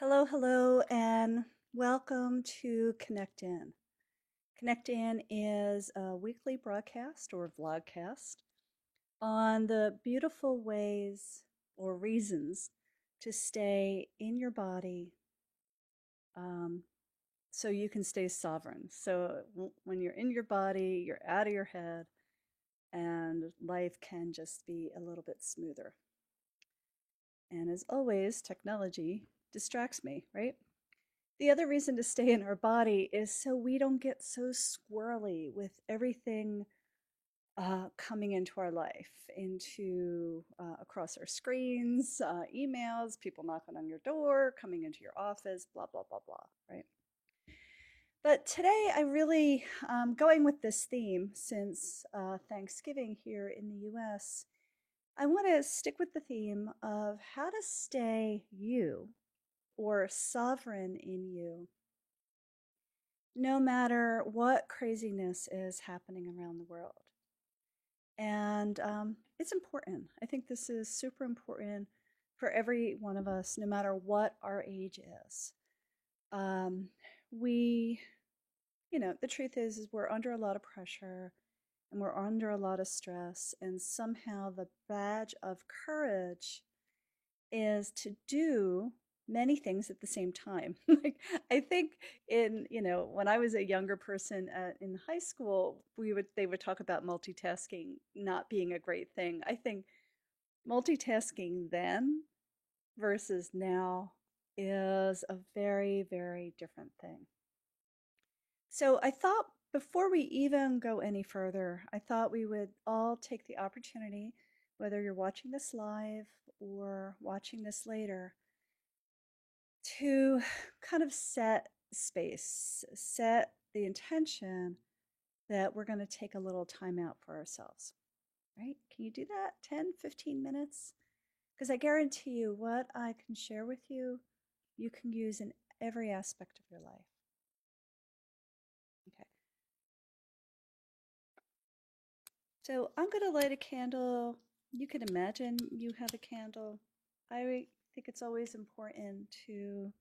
Hello, hello, and welcome to Connect In. Connect In is a weekly broadcast or vlogcast on the beautiful ways or reasons to stay in your body um, so you can stay sovereign. So when you're in your body, you're out of your head, and life can just be a little bit smoother. And as always, technology distracts me, right? The other reason to stay in our body is so we don't get so squirrely with everything coming into our life, into across our screens, emails, people knocking on your door, coming into your office, blah, blah, blah, blah, right? But today I really, going with this theme since Thanksgiving here in the US, I want to stick with the theme of how to stay you or sovereign in you no matter what craziness is happening around the world. And it's important. I think this is super important for every one of us, no matter what our age is. Um, we, the truth is we're under a lot of pressure and we're under a lot of stress. And somehow the badge of courage is to do many things at the same time. Like I think when I was a younger person in high school, they would talk about multitasking not being a great thing. I think multitasking then versus now is a very, very different thing. So I thought before we even go any further, I thought we would all take the opportunity, whether you're watching this live or watching this later, to kind of set space, set the intention that we're going to take a little time out for ourselves, right? Can you do that? 10, 15 minutes? Because I guarantee you what I can share with you, you can use in every aspect of your life. Okay. So I'm going to light a candle. You can imagine you have a candle. I think it's always important to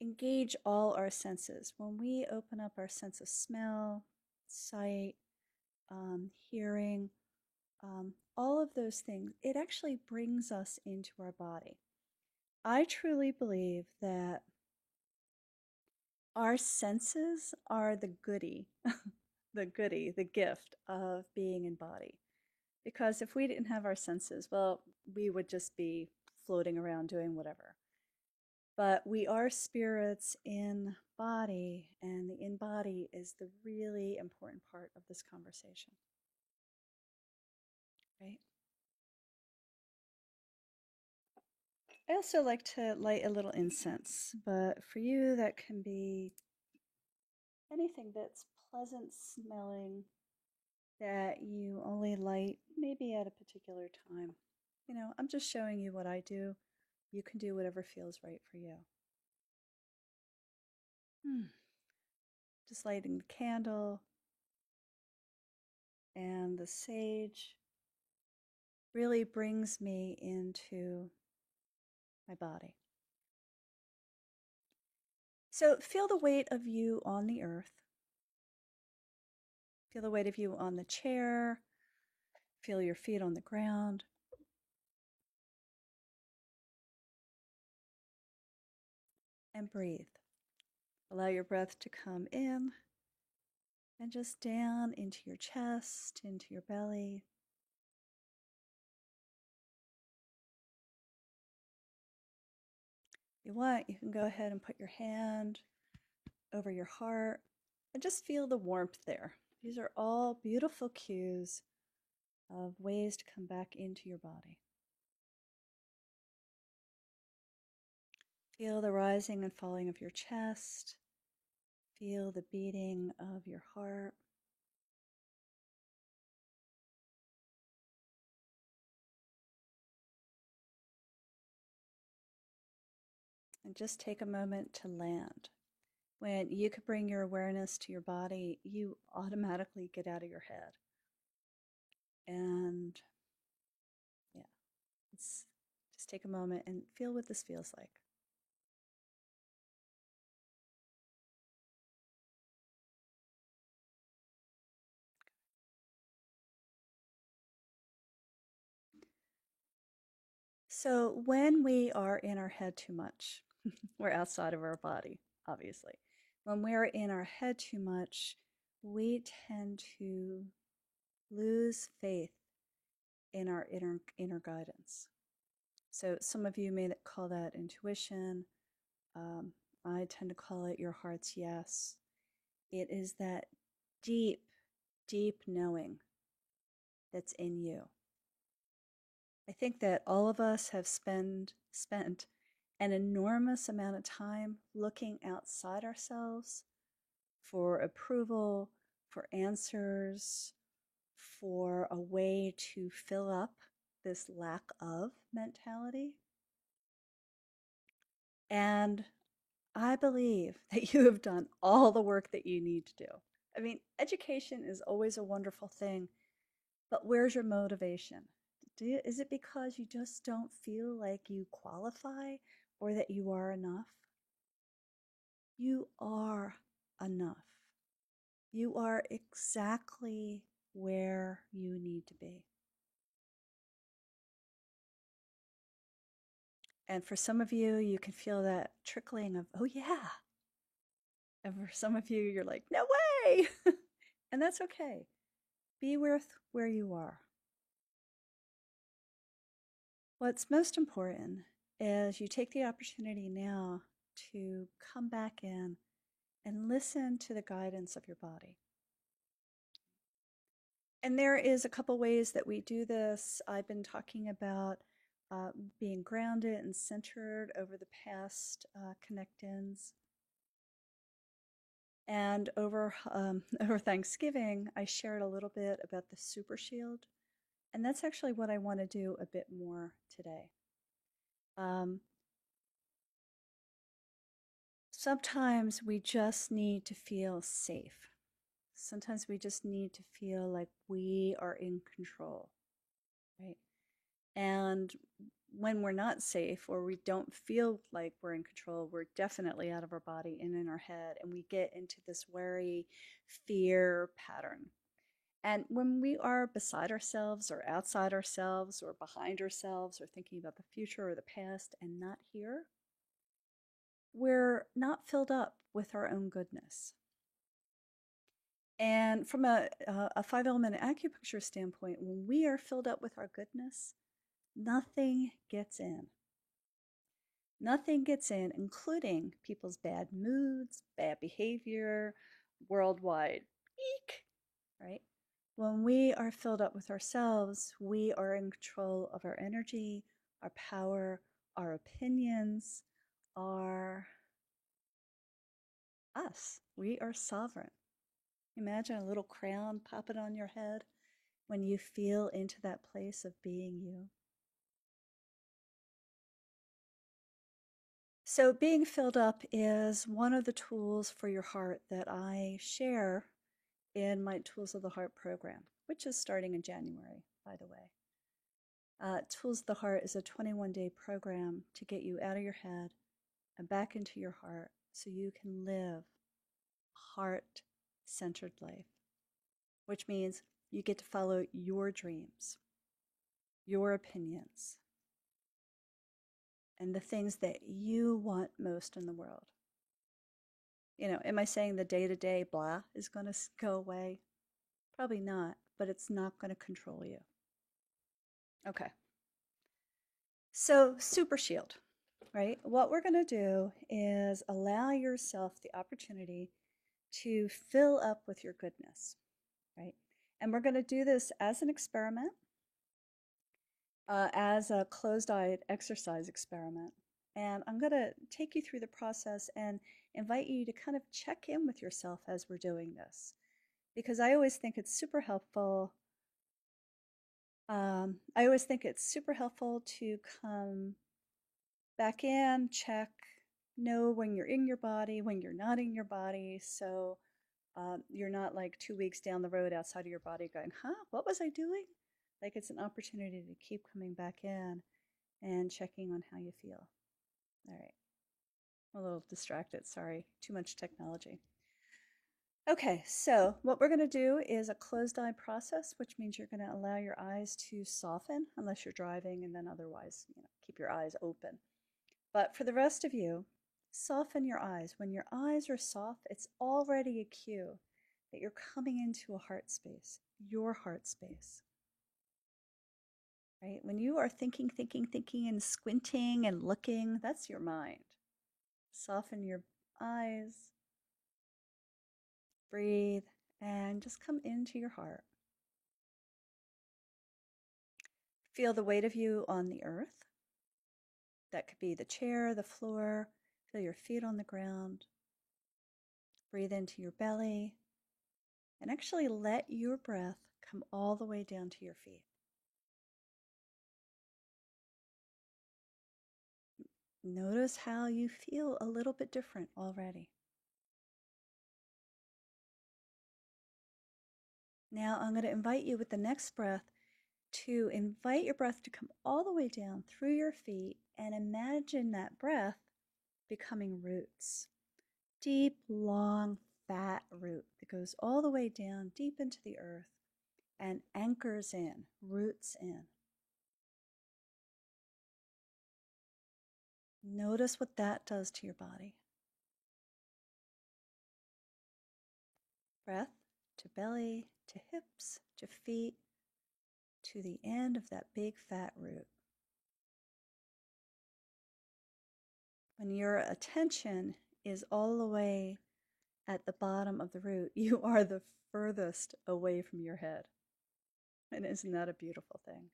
engage all our senses. When we open up our sense of smell, sight, hearing, all of those things, it actually brings us into our body. I truly believe that our senses are the goodie, the gift of being in body. Because if we didn't have our senses, well, we would just be floating around doing whatever. But we are spirits in body, and the in body is the really important part of this conversation, right? I also like to light a little incense, but for you, that can be anything that's pleasant smelling that you only light maybe at a particular time. I'm just showing you what I do. You can do whatever feels right for you. Hmm. Just lighting the candle and the sage really brings me into my body. So feel the weight of you on the earth. Feel the weight of you on the chair. Feel your feet on the ground. And breathe. Allow your breath to come in and just down into your chest, into your belly. If you want, you can go ahead and put your hand over your heart and just feel the warmth there. These are all beautiful cues of ways to come back into your body. Feel the rising and falling of your chest. Feel the beating of your heart. And just take a moment to land. When you could bring your awareness to your body, you automatically get out of your head. And yeah, just take a moment and feel what this feels like. So when we are in our head too much, we're outside of our body, obviously. When we're in our head too much, we tend to lose faith in our inner guidance. So some of you may call that intuition. Um, I tend to call it your heart's yes. It is that deep, deep knowing that's in you. I think that all of us have spent an enormous amount of time looking outside ourselves for approval, for answers, for a way to fill up this lack of mentality. And I believe that you have done all the work that you need to do. I mean, education is always a wonderful thing, but where's your motivation? Is it because you just don't feel like you qualify or that you are enough? You are enough. You are exactly where you need to be. And for some of you, you can feel that trickling of, oh, yeah. And for some of you, you're like, no way. And that's okay. Be with where you are. What's most important is you take the opportunity now to come back in and listen to the guidance of your body. And there is a couple ways that we do this. I've been talking about being grounded and centered over the past connect-ins. And over over Thanksgiving, I shared a little bit about the super shield. And that's actually what I want to do a bit more today. Sometimes we just need to feel safe. Sometimes we just need to feel like we are in control, right? And when we're not safe or we don't feel like we're in control, we're definitely out of our body and in our head, and we get into this worry, fear pattern. And when we are beside ourselves or outside ourselves or behind ourselves or thinking about the future or the past and not here, we're not filled up with our own goodness. And from a 5-element acupuncture standpoint, when we are filled up with our goodness, nothing gets in. Nothing gets in, including people's bad moods, bad behavior, worldwide eek, right? When we are filled up with ourselves, we are in control of our energy, our power, our opinions, our us. We are sovereign. Imagine a little crown popping on your head when you feel into that place of being you. So, being filled up is one of the tools for your heart that I share in my Tools of the Heart program, which is starting in January, by the way. Tools of the Heart is a 21-day program to get you out of your head and back into your heart so you can live a heart-centered life, which means you get to follow your dreams, your opinions, and the things that you want most in the world. Am I saying the day-to-day blah is going to go away? Probably not, but it's not going to control you. Okay. So, Super Shield, right? What we're going to do is allow yourself the opportunity to fill up with your goodness, right? And we're going to do this as an experiment, as a closed-eyed exercise experiment. And I'm going to take you through the process and invite you to kind of check in with yourself as we're doing this. Because I always think it's super helpful. To come back in, check, know when you're in your body, when you're not in your body. So you're not like 2 weeks down the road outside of your body going, huh, what was I doing? Like it's an opportunity to keep coming back in and checking on how you feel. All right. I'm a little distracted. Sorry. Too much technology. Okay, so what we're going to do is a closed eye process, which means you're going to allow your eyes to soften unless you're driving, and then otherwise, keep keep your eyes open. But for the rest of you, soften your eyes. When your eyes are soft, it's already a cue that you're coming into a heart space, your heart space. Right? When you are thinking, and squinting and looking, that's your mind. Soften your eyes, breathe, and just come into your heart. Feel the weight of you on the earth. That could be the chair, the floor. Feel your feet on the ground. Breathe into your belly. And actually let your breath come all the way down to your feet. Notice how you feel a little bit different already. Now I'm going to invite you with the next breath to invite your breath to come all the way down through your feet and imagine that breath becoming roots. Deep, long, fat root that goes all the way down deep into the earth and anchors in, roots in. Notice what that does to your body. Breath to belly, to hips, to feet, to the end of that big fat root. When your attention is all the way at the bottom of the root, you are the furthest away from your head. And isn't that a beautiful thing?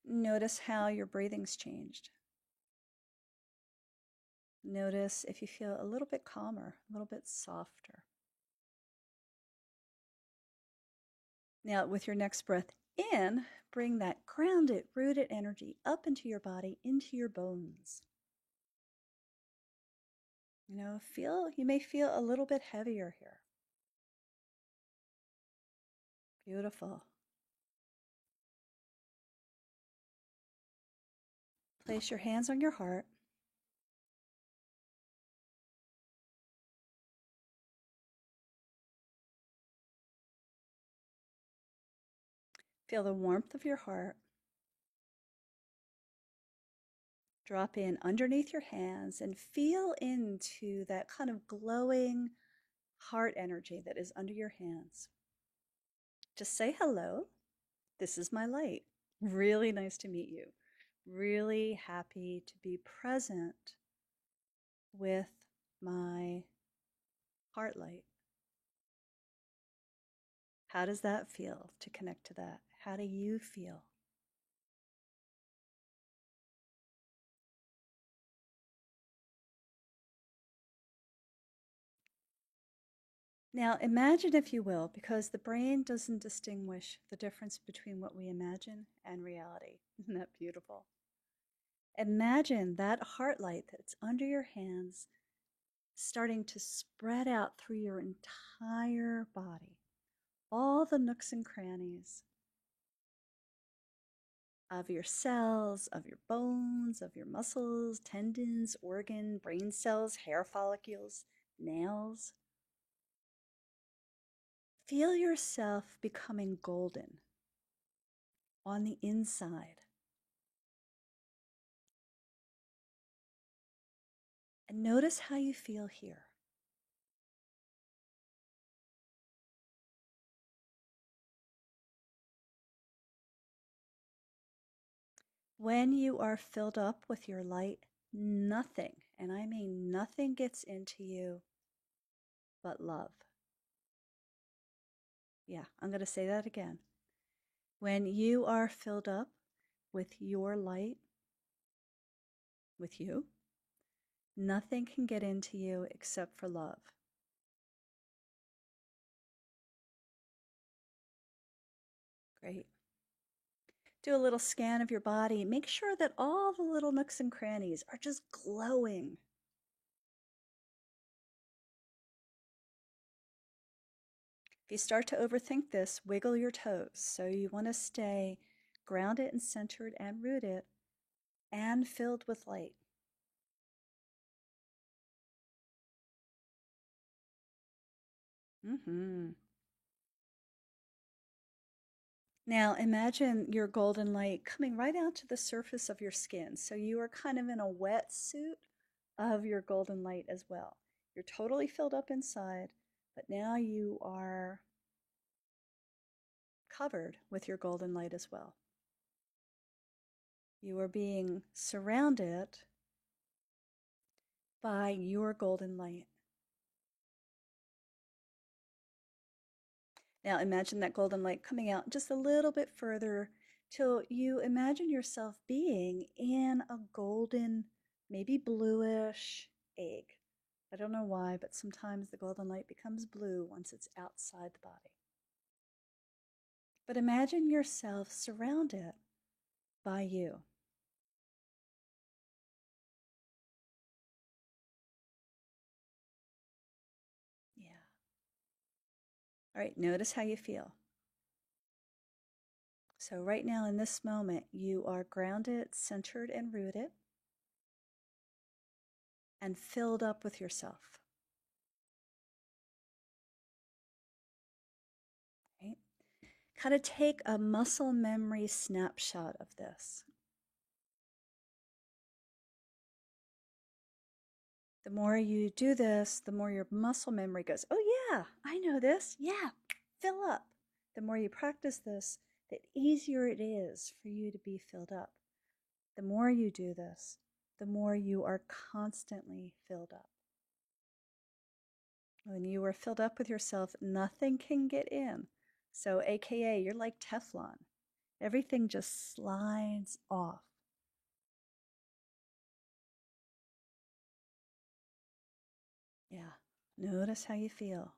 Notice how your breathing's changed. Notice if you feel a little bit calmer, a little bit softer. Now, with your next breath in, bring that grounded, rooted energy up into your body, into your bones. You may feel a little bit heavier here. Beautiful. Place your hands on your heart. Feel the warmth of your heart. Drop in underneath your hands and feel into that kind of glowing heart energy that is under your hands. Just say hello. This is my light. Really nice to meet you. Really happy to be present with my heart light. How does that feel to connect to that? How do you feel? Now imagine, if you will, because the brain doesn't distinguish the difference between what we imagine and reality. Isn't that beautiful? Imagine that heart light that's under your hands starting to spread out through your entire body, all the nooks and crannies of your cells, of your bones, of your muscles, tendons, organ, brain cells, hair follicles, nails. Feel yourself becoming golden on the inside. And notice how you feel here. When you are filled up with your light, nothing, and I mean nothing, gets into you but love. Yeah, I'm going to say that again. When you are filled up with your light, with you, nothing can get into you except for love. Great. Do a little scan of your body. Make sure that all the little nooks and crannies are just glowing. If you start to overthink this, wiggle your toes. So you want to stay grounded and centered and rooted and filled with light. Now imagine your golden light coming right out to the surface of your skin. So you are kind of in a wetsuit of your golden light as well. You're totally filled up inside, but now you are covered with your golden light as well. You are being surrounded by your golden light. Now imagine that golden light coming out just a little bit further till you imagine yourself being in a golden, maybe bluish egg. I don't know why, but sometimes the golden light becomes blue once it's outside the body. But imagine yourself surrounded by you. Yeah. All right, notice how you feel. So, right now in this moment, you are grounded, centered, and rooted, and filled up with yourself. Right? Kind of take a muscle memory snapshot of this. The more you do this, the more your muscle memory goes, oh, yeah, I know this. Yeah, fill up. The more you practice this, the easier it is for you to be filled up. The more you do this, the more you are constantly filled up. When you are filled up with yourself, nothing can get in. So, AKA, you're like Teflon. Everything just slides off. Yeah. Notice how you feel.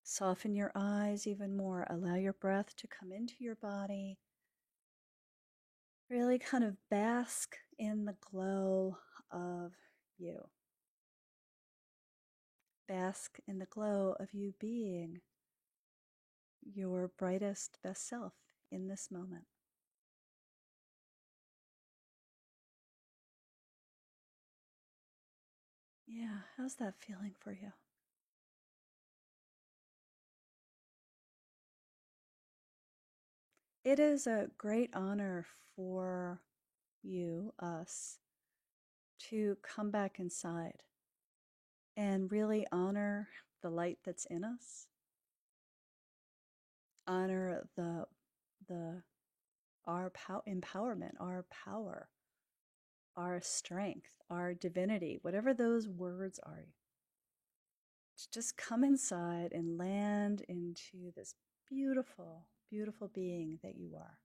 Soften your eyes even more. Allow your breath to come into your body. Really kind of bask in the glow of you. Bask in the glow of you being your brightest, best self in this moment. Yeah, how's that feeling for you? It is a great honor for you, us, to come back inside and really honor the light that's in us, honor the our empowerment, our power, our strength, our divinity, whatever those words are. To just come inside and land into this beautiful, beautiful being that you are.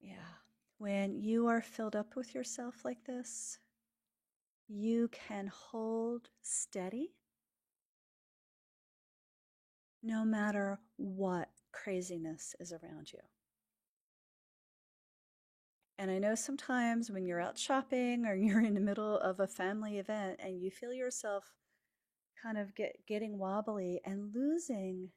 Yeah. When you are filled up with yourself like this, you can hold steady no matter what craziness is around you. And I know sometimes when you're out shopping or you're in the middle of a family event and you feel yourself kind of getting wobbly and losing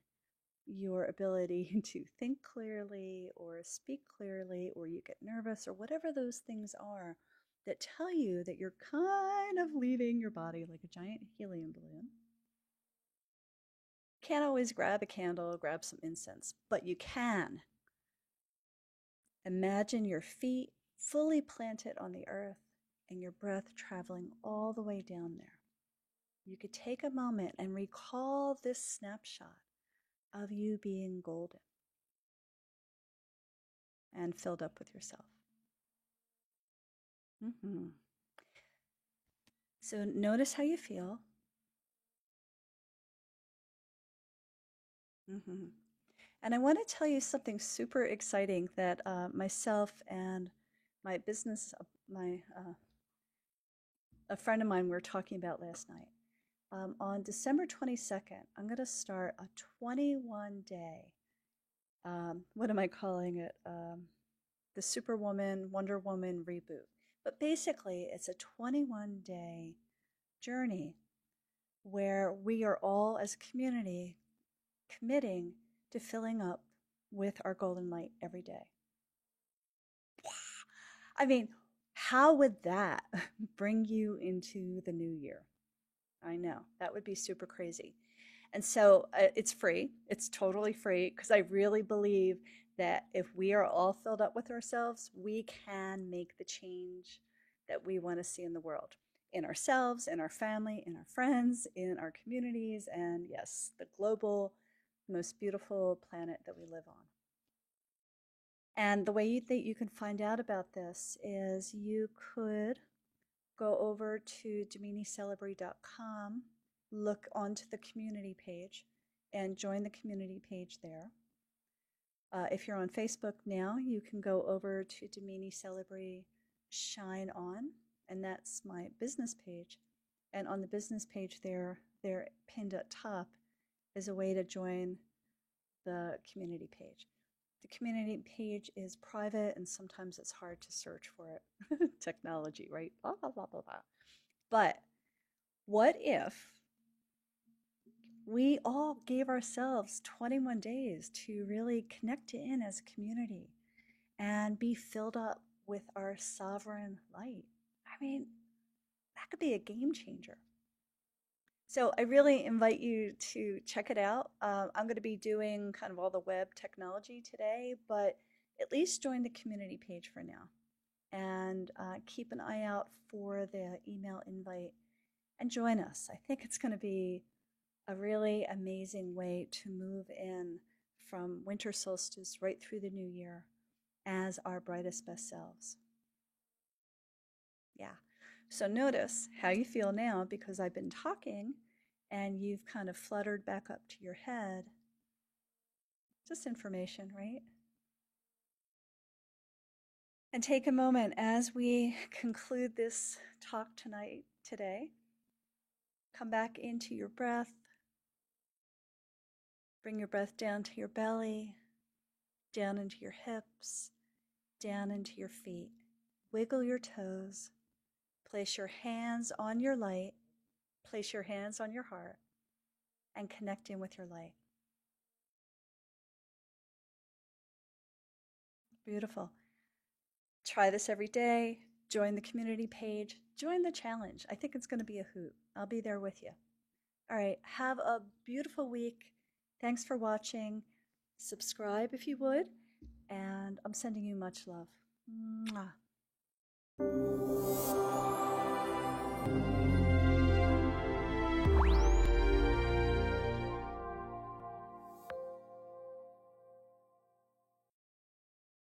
your ability to think clearly or speak clearly, or you get nervous, or whatever those things are that tell you that you're kind of leaving your body like a giant helium balloon. Can't always grab a candle, grab some incense, but you can. Imagine your feet fully planted on the earth and your breath traveling all the way down there. You could take a moment and recall this snapshot of you being golden and filled up with yourself. Mm-hmm. So notice how you feel. Mm-hmm. And I want to tell you something super exciting that myself and my business, a friend of mine, we were talking about last night. On December 22nd, I'm going to start a 21-day, what am I calling it? The Superwoman, Wonder Woman reboot. But basically, it's a 21-day journey where we are all, as a community, committing to filling up with our golden light every day. I mean, how would that bring you into the new year? I know, that would be super crazy. And so it's free. It's totally free because I really believe that if we are all filled up with ourselves, we can make the change that we want to see in the world, in ourselves, in our family, in our friends, in our communities, and yes, the global, most beautiful planet that we live on. And the way that you can find out about this is you could go over to DominiCelebrate.com, look onto the community page, and join the community page there. If you're on Facebook now, you can go over to Domini Celebrate Shine On, and that's my business page. And on the business page there, they're pinned at top, is a way to join the community page. The community page is private and sometimes it's hard to search for it. Technology, right? Blah, blah, blah, blah, blah. But what if we all gave ourselves 21 days to really connect in as a community and be filled up with our sovereign light? I mean, that could be a game changer. So I really invite you to check it out. I'm going to be doing kind of all the web technology today, but at least join the community page for now. And keep an eye out for the email invite and join us. I think it's going to be a really amazing way to move in from winter solstice right through the new year as our brightest, best selves. Yeah. So notice how you feel now because I've been talking and you've kind of fluttered back up to your head. Just information, right? And take a moment as we conclude this talk today. Come back into your breath. Bring your breath down to your belly, down into your hips, down into your feet. Wiggle your toes. Place your hands on your light. Place your hands on your heart and connect in with your light. Beautiful. Try this every day. Join the community page. Join the challenge. I think it's going to be a hoot. I'll be there with you. All right. Have a beautiful week. Thanks for watching. Subscribe if you would. And I'm sending you much love. Mwah.